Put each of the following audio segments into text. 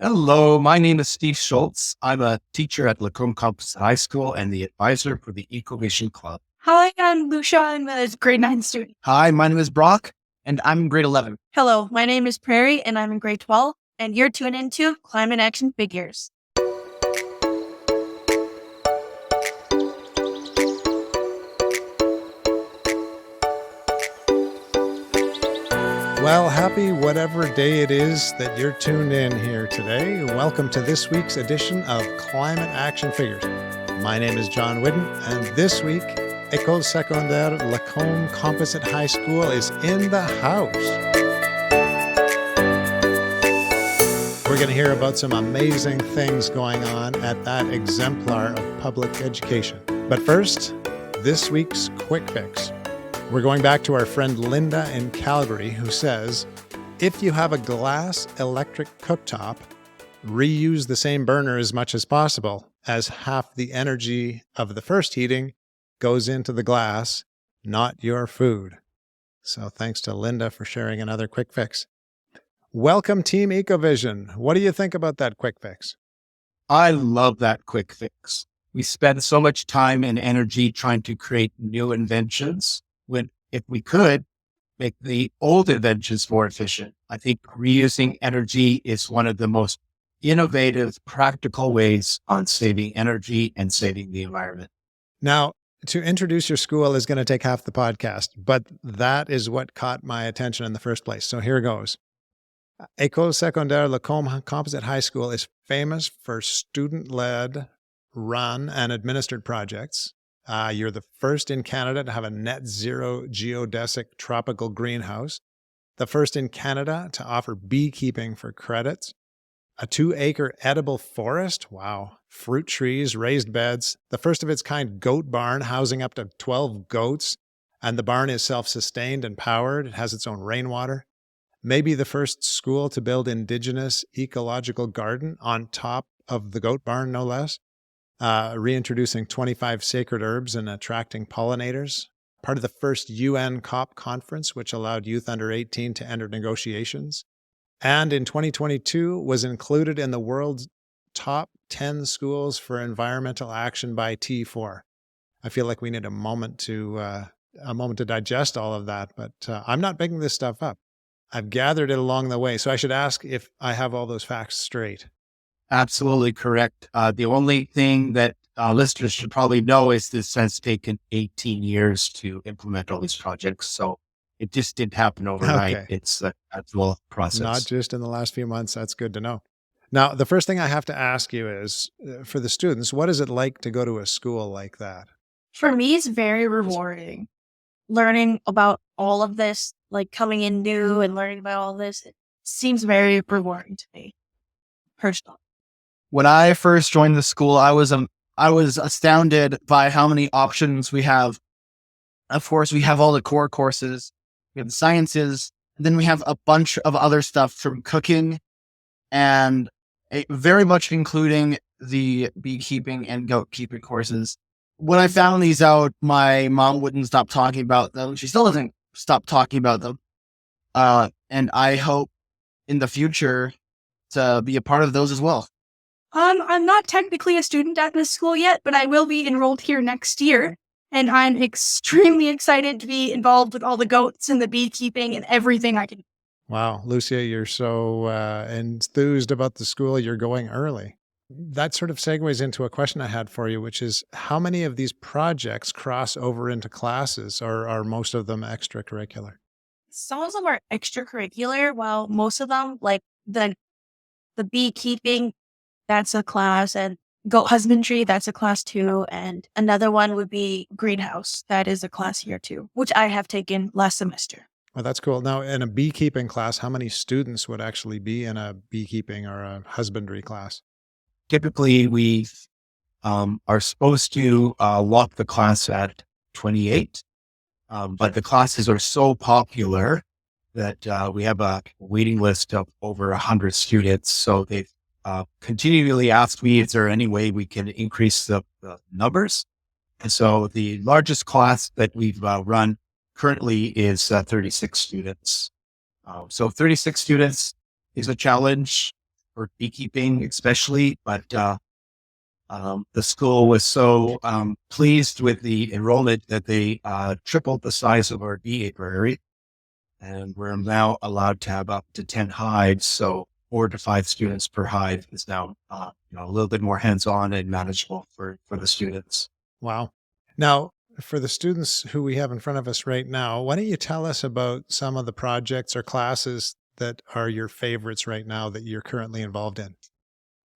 Hello, my name is Steve Schultz. I'm a teacher at Lacombe High School and the advisor for the Ecovision Club. Hi, I'm Lucia. I'm a grade 9 student. Hi, my name is Brock, and I'm in grade 11. Hello, my name is Prairie, and I'm in grade 12, and you're tuned into Climate Action Figures. Well, happy whatever day it is that you're tuned in here today. Welcome to this week's edition of Climate Action Figures. My name is John Whidden, and this week, École Secondaire Lacombe Composite High School is in the house. We're going to hear about some amazing things going on at that exemplar of public education. But first, this week's Quick Fix. We're going back to our friend Linda in Calgary, who says, if you have a glass electric cooktop, reuse the same burner as much as possible, as half the energy of the first heating goes into the glass, not your food. So thanks to Linda for sharing another quick fix. Welcome, Team Ecovision. What do you think about that quick fix? I love that quick fix. We spend so much time and energy trying to create new inventions when, if we could, make the old inventions more efficient. I think reusing energy is one of the most innovative, practical ways on saving energy and saving the environment. Now, to introduce your school is going to take half the podcast, but that is what caught my attention in the first place. So here goes. École Secondaire Lacombe Composite High School is famous for student-led, run, and administered projects. You're the first in Canada to have a net zero geodesic tropical greenhouse, the first in Canada to offer beekeeping for credits, a 2-acre edible forest, wow, fruit trees, raised beds, the first of its kind goat barn housing up to 12 goats, and the barn is self-sustained and powered. It has its own rainwater. Maybe the first school to build Indigenous ecological garden on top of the goat barn, no less. Reintroducing 25 sacred herbs and attracting pollinators. Part of the first UN COP conference, which allowed youth under 18 to enter negotiations. And in 2022 was included in the world's top 10 schools for environmental action by T4. I feel like we need a moment to digest all of that, but I'm not making this stuff up. I've gathered it along the way, so I should ask if I have all those facts straight. Absolutely correct. The only thing that listeners should probably know is this has taken 18 years to implement all these projects. So it just didn't happen overnight. Okay. It's a gradual process. Not just in the last few months. That's good to know. Now, the first thing I have to ask you is, for the students, what is it like to go to a school like that? For me, it's very rewarding. Learning about all of this, like coming in new and learning about all this, it seems very rewarding to me, personally. When I first joined the school, I was astounded by how many options we have. Of course, we have all the core courses, we have the sciences, and then we have a bunch of other stuff from cooking and very much including the beekeeping and goat keeping courses. When I found these out, my mom wouldn't stop talking about them. She still doesn't stop talking about them. And I hope in the future to be a part of those as well. I'm not technically a student at this school yet, but I will be enrolled here next year. And I'm extremely excited to be involved with all the goats and the beekeeping and everything I can. Wow, Lucia, you're so enthused about the school, you're going early. That sort of segues into a question I had for you, which is how many of these projects cross over into classes, or are most of them extracurricular? Some of them are extracurricular, while most of them, like the beekeeping, that's a class, and goat husbandry, that's a class too. And another one would be greenhouse. That is a class here too, which I have taken last semester. Well, that's cool. Now, in a beekeeping class, how many students would actually be in a beekeeping or a husbandry class? Typically, we are supposed to lock the class at 28, but the classes are so popular that we have a waiting list of over 100 students. So they've continually asked me, is there any way we can increase the numbers? And so the largest class that we've run currently is 36 students. So 36 students is a challenge for beekeeping, especially. But the school was so pleased with the enrollment that they tripled the size of our bee apiary, and we're now allowed to have up to 10 hives. So 4 to 5 students per hive is now a little bit more hands-on and manageable for the students. Wow. Now, for the students who we have in front of us right now, why don't you tell us about some of the projects or classes that are your favorites right now that you're currently involved in?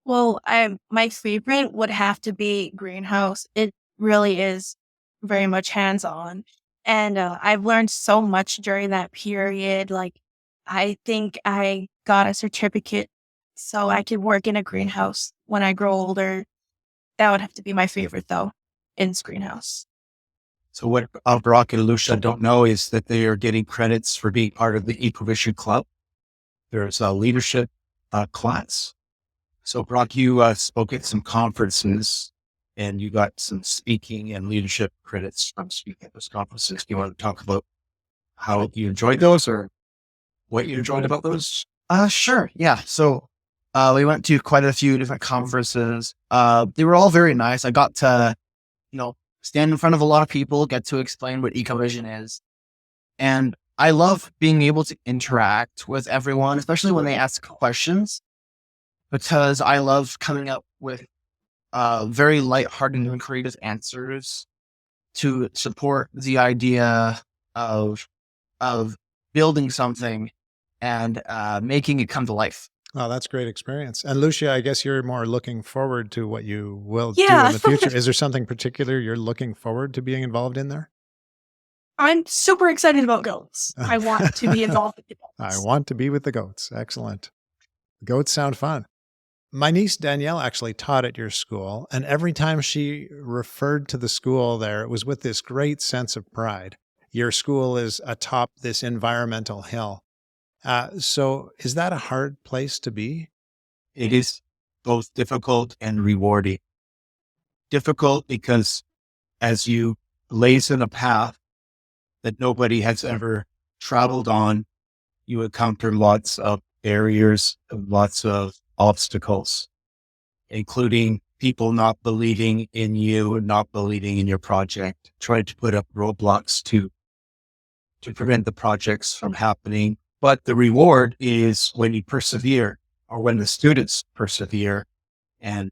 Well, my favorite would have to be greenhouse. It really is very much hands-on, and I've learned so much during that period. Like, I think I got a certificate so I could work in a greenhouse when I grow older. That would have to be my favorite, though, in greenhouse. So what Brock and Lucia don't know is that they are getting credits for being part of the Ecovision Club. There's a leadership class. So Brock, you spoke at some conferences and you got some speaking and leadership credits from speaking at those conferences. Do you want to talk about how you enjoyed those or what you enjoyed about those? Sure. Yeah. So we went to quite a few different conferences. They were all very nice. I got to, stand in front of a lot of people, get to explain what Ecovision is. And I love being able to interact with everyone, especially when they ask questions, because I love coming up with very lighthearted and creative answers to support the idea of building something and making it come to life. Oh, that's great experience. And Lucia, I guess you're more looking forward to what you will do Yeah. in the future. Is there something particular you're looking forward to being involved in there? I'm super excited about goats. I want to be involved with the I goats. want to be with the goats. Excellent. Goats sound fun. My niece Danielle actually taught at your school, and every time she referred to the school there, it was with this great sense of pride. Your school is atop this environmental hill. So is that a hard place to be? It is both difficult and rewarding. Difficult because as you blaze in a path that nobody has ever traveled on, you encounter lots of barriers, lots of obstacles, including people not believing in you and not believing in your project, trying to put up roadblocks to prevent the projects from happening. But the reward is when you persevere, or when the students persevere and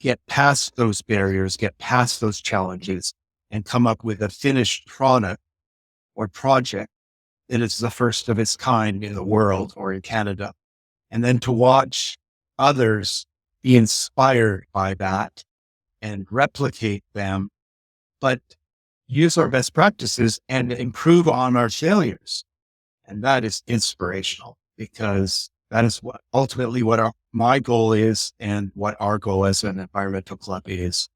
get past those barriers, get past those challenges, and come up with a finished product or project that is the first of its kind in the world or in Canada. And then to watch others be inspired by that and replicate them, but use our best practices and improve on our failures. And that is inspirational, because that is what ultimately what my goal is, and what our goal as an environmental club is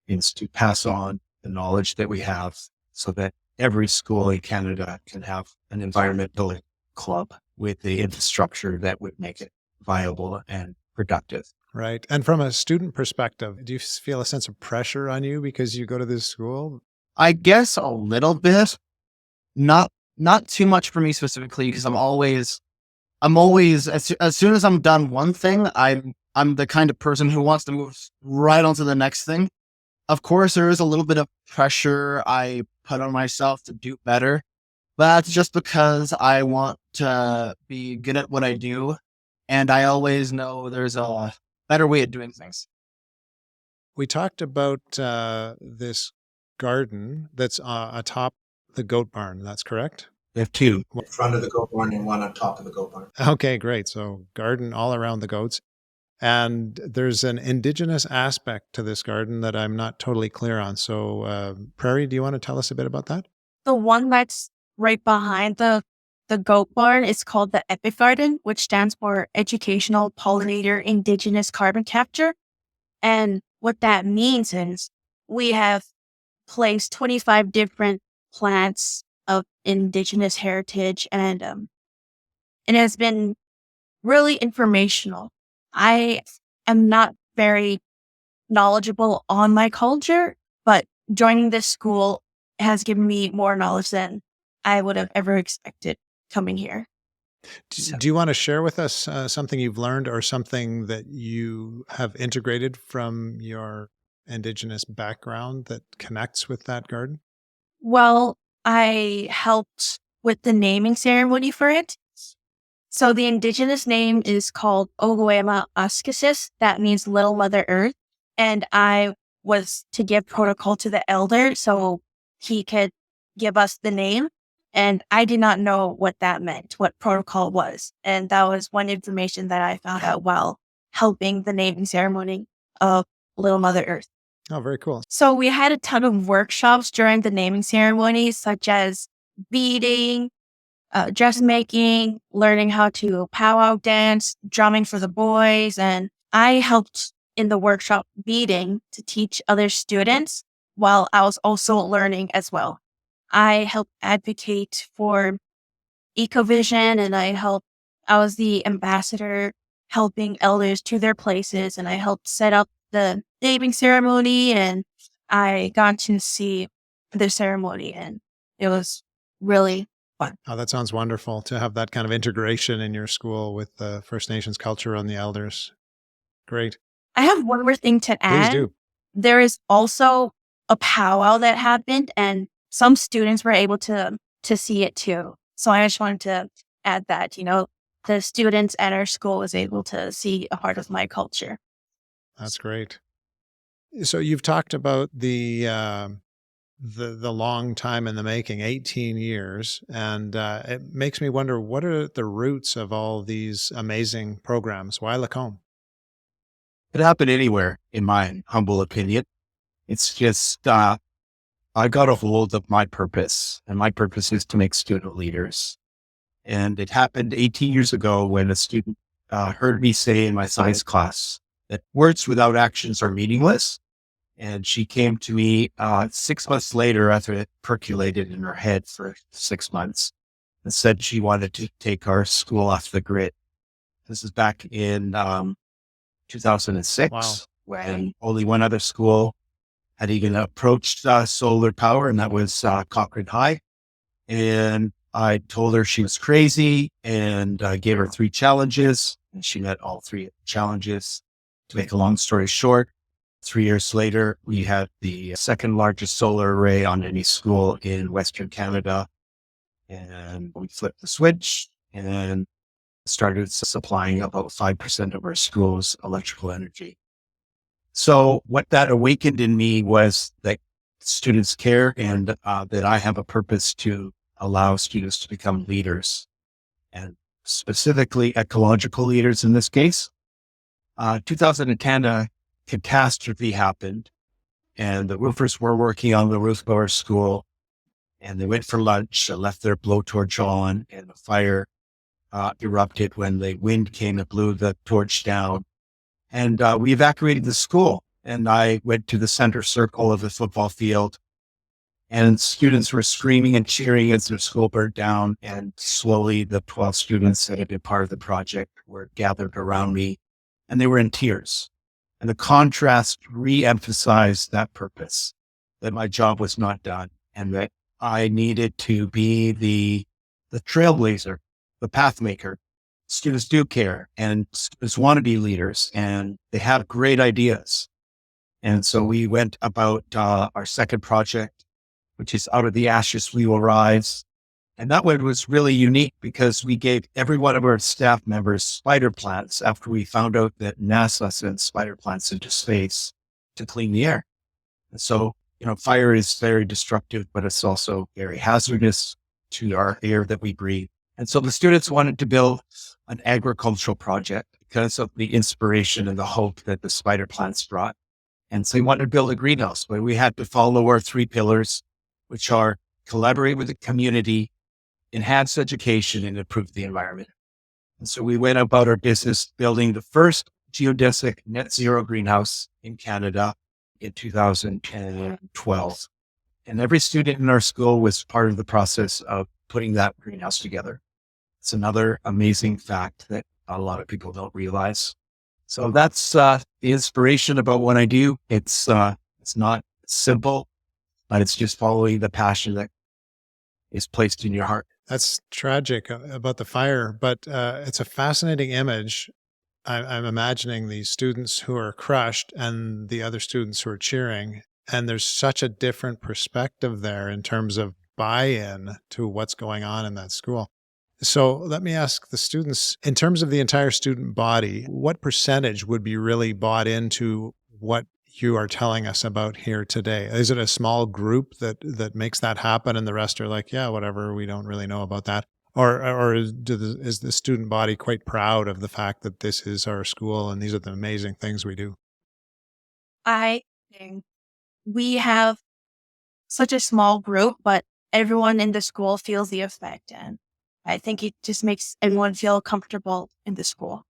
to pass on the knowledge that we have so that every school in Canada can have an environmental club with the infrastructure that would make it viable and productive. Right. And from a student perspective, do you feel a sense of pressure on you because you go to this school? I guess a little bit, not too much for me specifically, because I'm always as soon as I'm done one thing, I'm the kind of person who wants to move right on to the next thing. Of course, there is a little bit of pressure I put on myself to do better, but that's just because I want to be good at what I do, and I always know there's a better way of doing things. We talked about this garden that's atop the goat barn. That's correct? We have two in front of the goat barn and one on top of the goat barn. Okay, great. So garden all around the goats. And there's an indigenous aspect to this garden that I'm not totally clear on. So Prairie, do you want to tell us a bit about that? The one that's right behind the goat barn is called the EPIC Garden, which stands for Educational Pollinator Indigenous Carbon Capture. And what that means is we have placed 25 different plants of indigenous heritage, and it has been really informational. I am not very knowledgeable on my culture, but joining this school has given me more knowledge than I would have ever expected coming here. Do you want to share with us something you've learned or something that you have integrated from your Indigenous background that connects with that garden? Well, I helped with the naming ceremony for it. So the indigenous name is called Ogoema Askasis. That means Little Mother Earth. And I was to give protocol to the elder so he could give us the name. And I did not know what that meant, what protocol was. And that was one information that I found out while helping the naming ceremony of Little Mother Earth. Oh, very cool. So we had a ton of workshops during the naming ceremony, such as beading, dressmaking, learning how to powwow dance, drumming for the boys. And I helped in the workshop beading to teach other students while I was also learning as well. I helped advocate for Ecovision and I was the ambassador helping elders to their places, and I helped set up the naming ceremony, and I got to see the ceremony, and it was really fun. Oh, that sounds wonderful to have that kind of integration in your school with the First Nations culture and the elders. Great. I have one more thing to Please add. do. There is also a powwow that happened, and some students were able to see it too. So I just wanted to add that, the students at our school was able to see a part of my culture. That's great. So you've talked about the long time in the making, 18 years, and it makes me wonder, what are the roots of all these amazing programs? Why Lacombe? It happened anywhere, in my humble opinion. It's just, I got a hold of my purpose, and my purpose is to make student leaders. And it happened 18 years ago when a student heard me say in my science class that words without actions are meaningless. And she came to me 6 months later after it percolated in her head for 6 months and said she wanted to take our school off the grid. This is back in 2006, Wow. when only one other school had even approached solar power, and that was Cochrane High. And I told her she was crazy and gave her 3 challenges, and she met all 3 challenges. To make a long story short, 3 years later, we had the second largest solar array on any school in Western Canada. And we flipped the switch and started supplying about 5% of our school's electrical energy. So what that awakened in me was that students care, and that I have a purpose to allow students to become leaders, and specifically ecological leaders in this case. 2010, a catastrophe happened, and the roofers were working on the roof of our school, and they went for lunch, left their blowtorch on, and the fire erupted when the wind came and blew the torch down. And we evacuated the school, and I went to the center circle of the football field, and students were screaming and cheering as their school burnt down. And slowly the 12 students that had been part of the project were gathered around me, and they were in tears. And the contrast re-emphasized that purpose, that my job was not done, and that I needed to be the trailblazer, the path maker. Students do care, and students want to be leaders, and they have great ideas. And so we went about our second project, which is Out of the Ashes We Will Rise. And that one was really unique because we gave every one of our staff members spider plants after we found out that NASA sent spider plants into space to clean the air. And so, fire is very destructive, but it's also very hazardous to our air that we breathe. And so the students wanted to build an agricultural project because of the inspiration and the hope that the spider plants brought. And so we wanted to build a greenhouse, but we had to follow our 3 pillars, which are collaborate with the community, enhance education, and improve the environment. And so we went about our business building the first geodesic net zero greenhouse in Canada in 2012. And every student in our school was part of the process of putting that greenhouse together. It's another amazing fact that a lot of people don't realize. So that's the inspiration about what I do. It's not simple, but it's just following the passion that is placed in your heart. That's tragic about the fire, but it's a fascinating image. I'm imagining the students who are crushed and the other students who are cheering. And there's such a different perspective there in terms of buy-in to what's going on in that school. So let me ask the students, in terms of the entire student body, what percentage would be really bought into what you are telling us about here today? Is it a small group that makes that happen and the rest are like, yeah, whatever, we don't really know about that? Or is the student body quite proud of the fact that this is our school and these are the amazing things we do? I think we have such a small group, but everyone in the school feels the effect. And I think it just makes everyone feel comfortable in the school.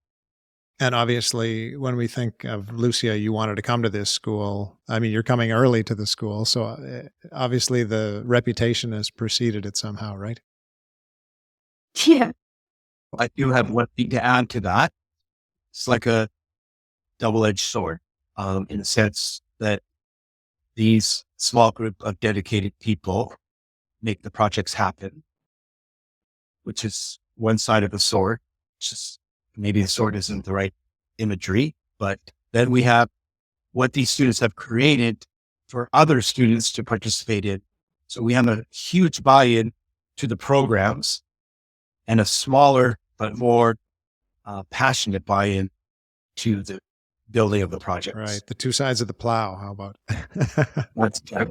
And obviously, when we think of Lucia, you wanted to come to this school. I mean, you're coming early to the school. So obviously, the reputation has preceded it somehow, right? Yeah. I do have one thing to add to that. It's like a double-edged sword, in the sense that these small group of dedicated people make the projects happen, which is one side of the sword. Just maybe the sword isn't the right imagery, but then we have what these students have created for other students to participate in. So we have a huge buy-in to the programs and a smaller but more passionate buy-in to the building of the projects. Right. The two sides of the plow. How about?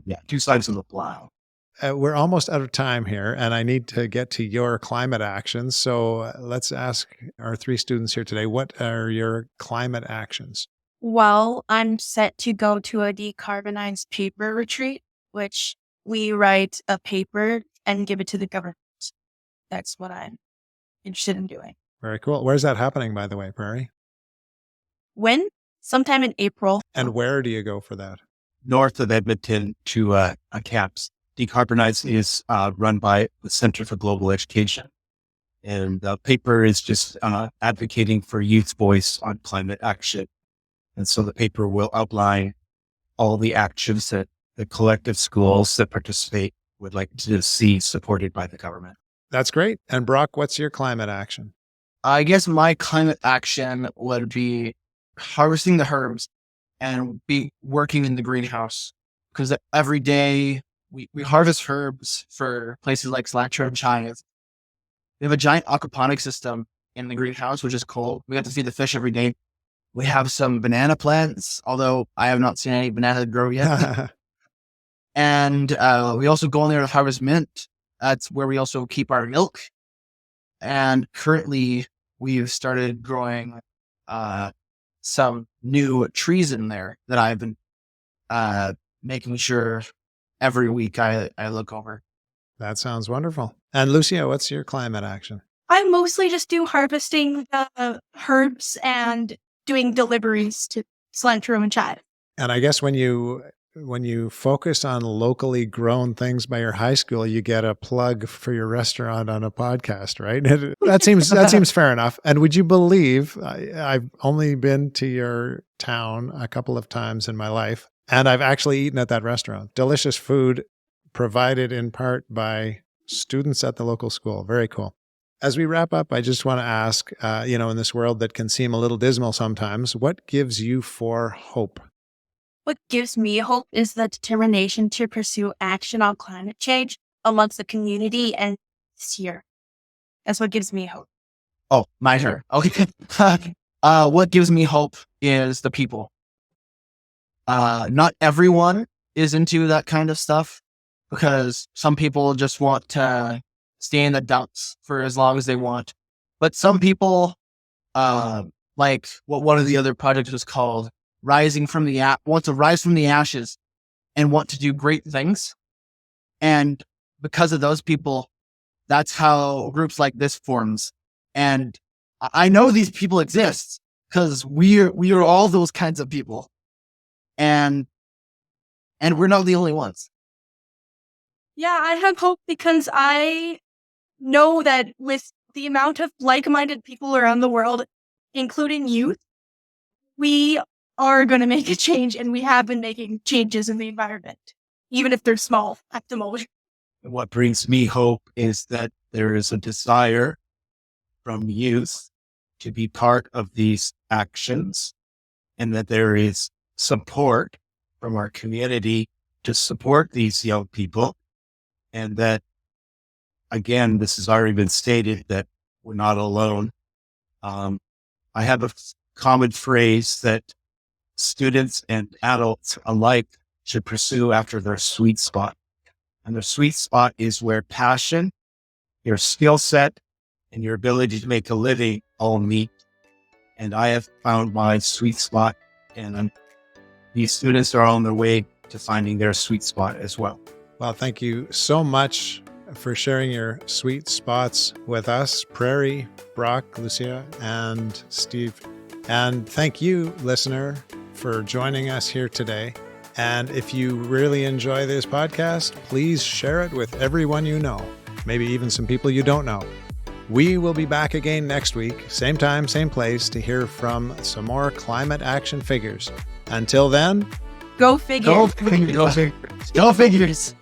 Yeah, two sides of the plow. We're almost out of time here, and I need to get to your climate actions. So let's ask our three students here today, what are your climate actions? Well, I'm set to go to a decarbonized paper retreat, which we write a paper and give it to the government. That's what I'm interested in doing. Very cool. Where's that happening, by the way, Prairie? When? Sometime in April. And where do you go for that? North of Edmonton to a CAPS. Decarbonize is run by the Center for Global Education. And the paper is just advocating for youth voice on climate action. And so the paper will outline all the actions that the collective schools that participate would like to see supported by the government. That's great. And Brock, what's your climate action? I guess my climate action would be harvesting the herbs and be working in the greenhouse, because every day we harvest herbs for places like cilantro and chives. We have a giant aquaponic system in the greenhouse, which is cool. We have to feed the fish every day. We have some banana plants, although I have not seen any banana grow yet. And we also go in there to harvest mint. That's where we also keep our milk. And currently we've started growing some new trees in there that I've been making sure every week I look over. That sounds wonderful. And Lucia, what's your climate action? I mostly just do harvesting herbs and doing deliveries to cilantro and chive. And I guess when you focus on locally grown things by your high school, you get a plug for your restaurant on a podcast, right? That seems fair enough. And would you believe I've only been to your town a couple of times in my life, and I've actually eaten at that restaurant. Delicious food provided in part by students at the local school. Very cool. As we wrap up, I just want to ask, in this world that can seem a little dismal sometimes, what gives you hope? What gives me hope is the determination to pursue action on climate change amongst the community and this year. That's what gives me hope. Oh, my turn. Okay. What gives me hope is the people. Not everyone is into that kind of stuff, because some people just want to stay in the dumps for as long as they want. But some people, like what one of the other projects was called, want to rise from the ashes and want to do great things. And because of those people, that's how groups like this forms. And I know these people exist because we are all those kinds of people. And we're not the only ones. Yeah, I have hope because I know that with the amount of like-minded people around the world, including youth, we are going to make a change, and we have been making changes in the environment, even if they're small at the moment. And what brings me hope is that there is a desire from youth to be part of these actions, and that there is support from our community to support these young people. And that, again, this has already been stated, that we're not alone. I have a common phrase that students and adults alike should pursue after their sweet spot. And their sweet spot is where passion, your skill set, and your ability to make a living all meet. And I have found my sweet spot, and these students are on their way to finding their sweet spot as well. Well, thank you so much for sharing your sweet spots with us, Prairie, Brock, Lucia, and Steve. And thank you, listener, for joining us here today. And if you really enjoy this podcast, please share it with everyone you know, maybe even some people you don't know. We will be back again next week, same time, same place, to hear from some more climate action figures. Until then, Go figure. Go figures. Go figures. Go figures.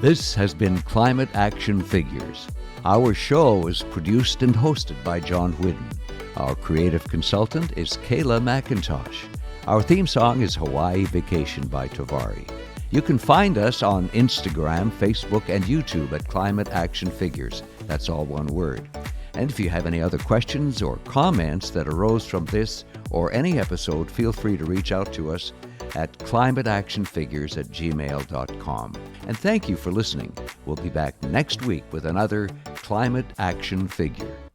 This has been Climate Action Figures. Our show is produced and hosted by John Whidden. Our creative consultant is Kayla McIntosh. Our theme song is Hawaii Vacation by Tavari. You can find us on Instagram, Facebook, and YouTube at Climate Action Figures. That's all one word. And if you have any other questions or comments that arose from this or any episode, feel free to reach out to us at climateactionfigures@gmail.com. And thank you for listening. We'll be back next week with another Climate Action Figure.